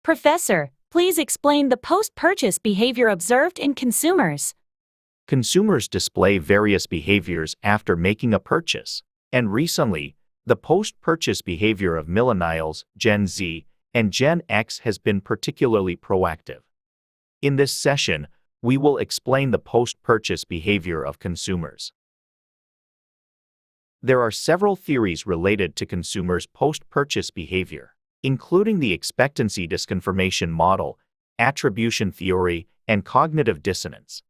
Professor, please explain the post-purchase behavior observed in consumers. Consumers display various behaviors after making a purchase, and recently, the post-purchase behavior of millennials, Gen Z, and Gen X has been particularly proactive. In this session, we will explain the post-purchase behavior of consumers. There are several theories related to consumers' post-purchase behavior, including the expectancy disconfirmation model, attribution theory, and cognitive dissonance.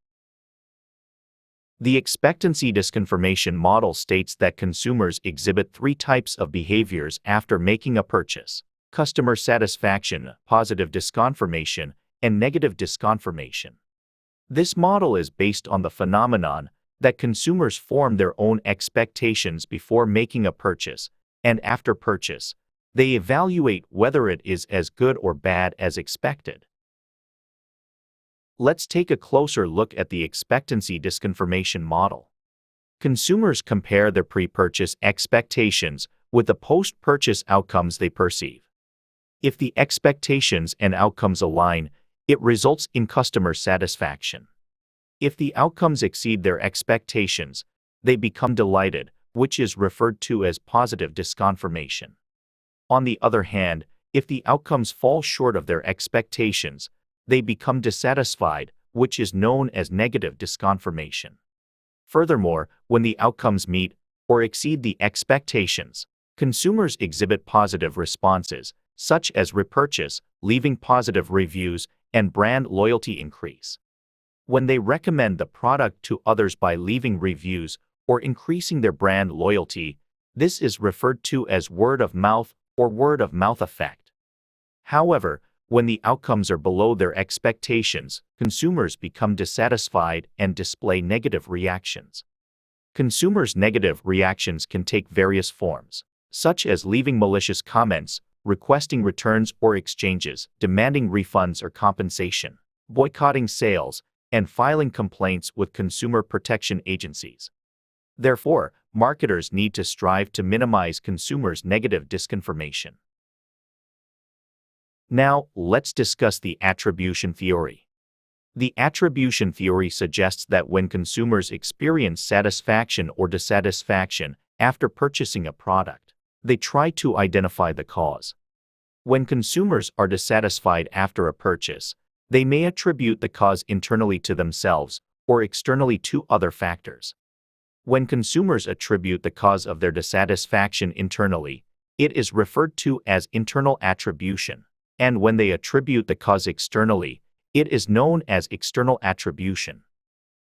The expectancy disconfirmation model states that consumers exhibit three types of behaviors after making a purchase: customer satisfaction, positive disconfirmation, and negative disconfirmation. This model is based on the phenomenon that consumers form their own expectations before making a purchase, and after purchase, they evaluate whether it is as good or bad as expected. Let's take a closer look at the expectancy disconfirmation model. Consumers compare their pre-purchase expectations with the post-purchase outcomes they perceive. If the expectations and outcomes align, it results in customer satisfaction. If the outcomes exceed their expectations, they become delighted, which is referred to as positive disconfirmation. On the other hand, if the outcomes fall short of their expectations, they become dissatisfied, which is known as negative disconfirmation. Furthermore, when the outcomes meet or exceed the expectations, consumers exhibit positive responses, such as repurchase, leaving positive reviews, and brand loyalty increase. When they recommend the product to others by leaving reviews or increasing their brand loyalty, this is referred to as word of mouth or word of mouth effect. However, when the outcomes are below their expectations, consumers become dissatisfied and display negative reactions. Consumers' negative reactions can take various forms, such as leaving malicious comments, requesting returns or exchanges, demanding refunds or compensation, boycotting sales, and filing complaints with consumer protection agencies. Therefore, marketers need to strive to minimize consumers' negative disconfirmation. Now, let's discuss the attribution theory. The attribution theory suggests that when consumers experience satisfaction or dissatisfaction after purchasing a product, they try to identify the cause. When consumers are dissatisfied after a purchase, they may attribute the cause internally to themselves or externally to other factors. When consumers attribute the cause of their dissatisfaction internally, it is referred to as internal attribution. And when they attribute the cause externally, it is known as external attribution.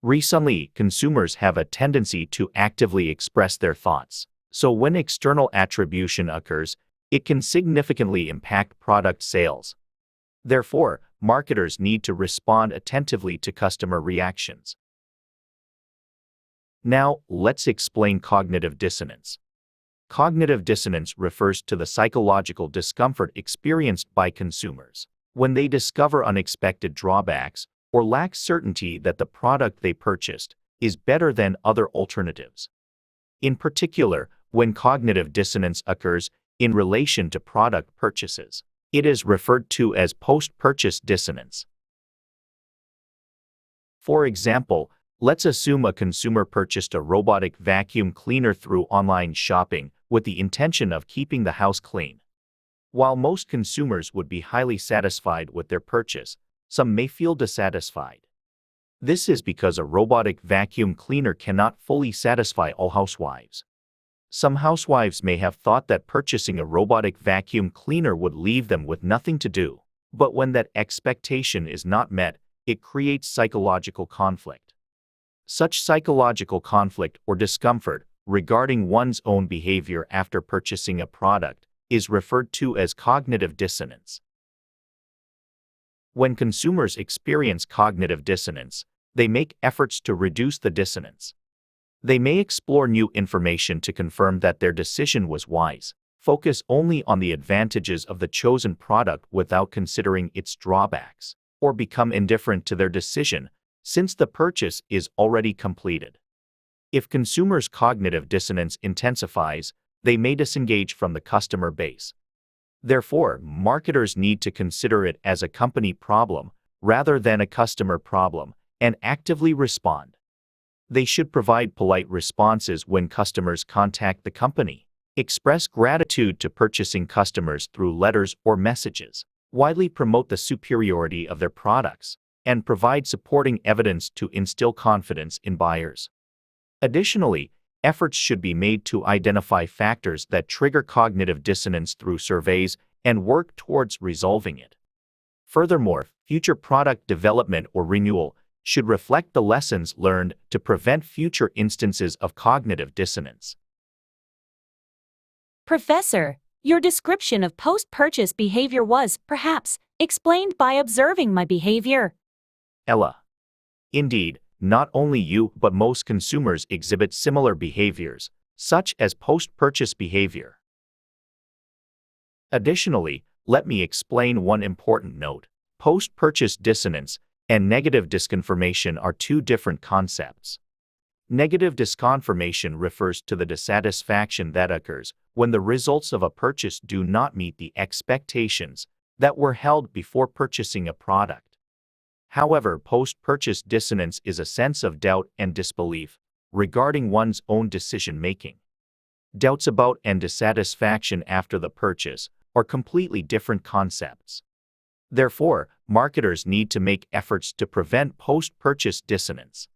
Recently, consumers have a tendency to actively express their thoughts, so when external attribution occurs, it can significantly impact product sales. Therefore, marketers need to respond attentively to customer reactions. Now, let's explain cognitive dissonance. Cognitive dissonance refers to the psychological discomfort experienced by consumers when they discover unexpected drawbacks or lack certainty that the product they purchased is better than other alternatives. In particular, when cognitive dissonance occurs in relation to product purchases, it is referred to as post-purchase dissonance. For example, let's assume a consumer purchased a robotic vacuum cleaner through online shopping with the intention of keeping the house clean. While most consumers would be highly satisfied with their purchase, some may feel dissatisfied. This is because a robotic vacuum cleaner cannot fully satisfy all housewives. Some housewives may have thought that purchasing a robotic vacuum cleaner would leave them with nothing to do, but when that expectation is not met, it creates psychological conflict. Such psychological conflict or discomfort regarding one's own behavior after purchasing a product is referred to as cognitive dissonance. When consumers experience cognitive dissonance, they make efforts to reduce the dissonance. They may explore new information to confirm that their decision was wise, focus only on the advantages of the chosen product without considering its drawbacks, or become indifferent to their decision since the purchase is already completed. If consumers' cognitive dissonance intensifies, they may disengage from the customer base. Therefore, marketers need to consider it as a company problem rather than a customer problem and actively respond. They should provide polite responses when customers contact the company, express gratitude to purchasing customers through letters or messages, widely promote the superiority of their products, and provide supporting evidence to instill confidence in buyers. Additionally, efforts should be made to identify factors that trigger cognitive dissonance through surveys and work towards resolving it. Furthermore, future product development or renewal should reflect the lessons learned to prevent future instances of cognitive dissonance. Professor, your description of post-purchase behavior was, perhaps, explained by observing my behavior. Ella. Indeed, not only you but most consumers exhibit similar behaviors, such as post-purchase behavior. Additionally, let me explain one important note. Post-purchase dissonance and negative disconfirmation are two different concepts. Negative disconfirmation refers to the dissatisfaction that occurs when the results of a purchase do not meet the expectations that were held before purchasing a product. However, post-purchase dissonance is a sense of doubt and disbelief regarding one's own decision-making. Doubts about and dissatisfaction after the purchase are completely different concepts. Therefore, marketers need to make efforts to prevent post-purchase dissonance.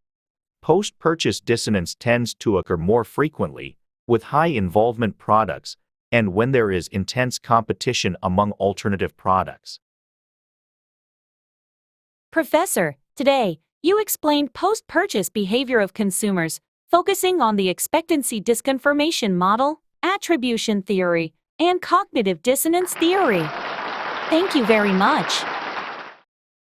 Post-purchase dissonance tends to occur more frequently with high-involvement products and when there is intense competition among alternative products. Professor, today, you explained post-purchase behavior of consumers, focusing on the expectancy disconfirmation model, attribution theory, and cognitive dissonance theory. Thank you very much.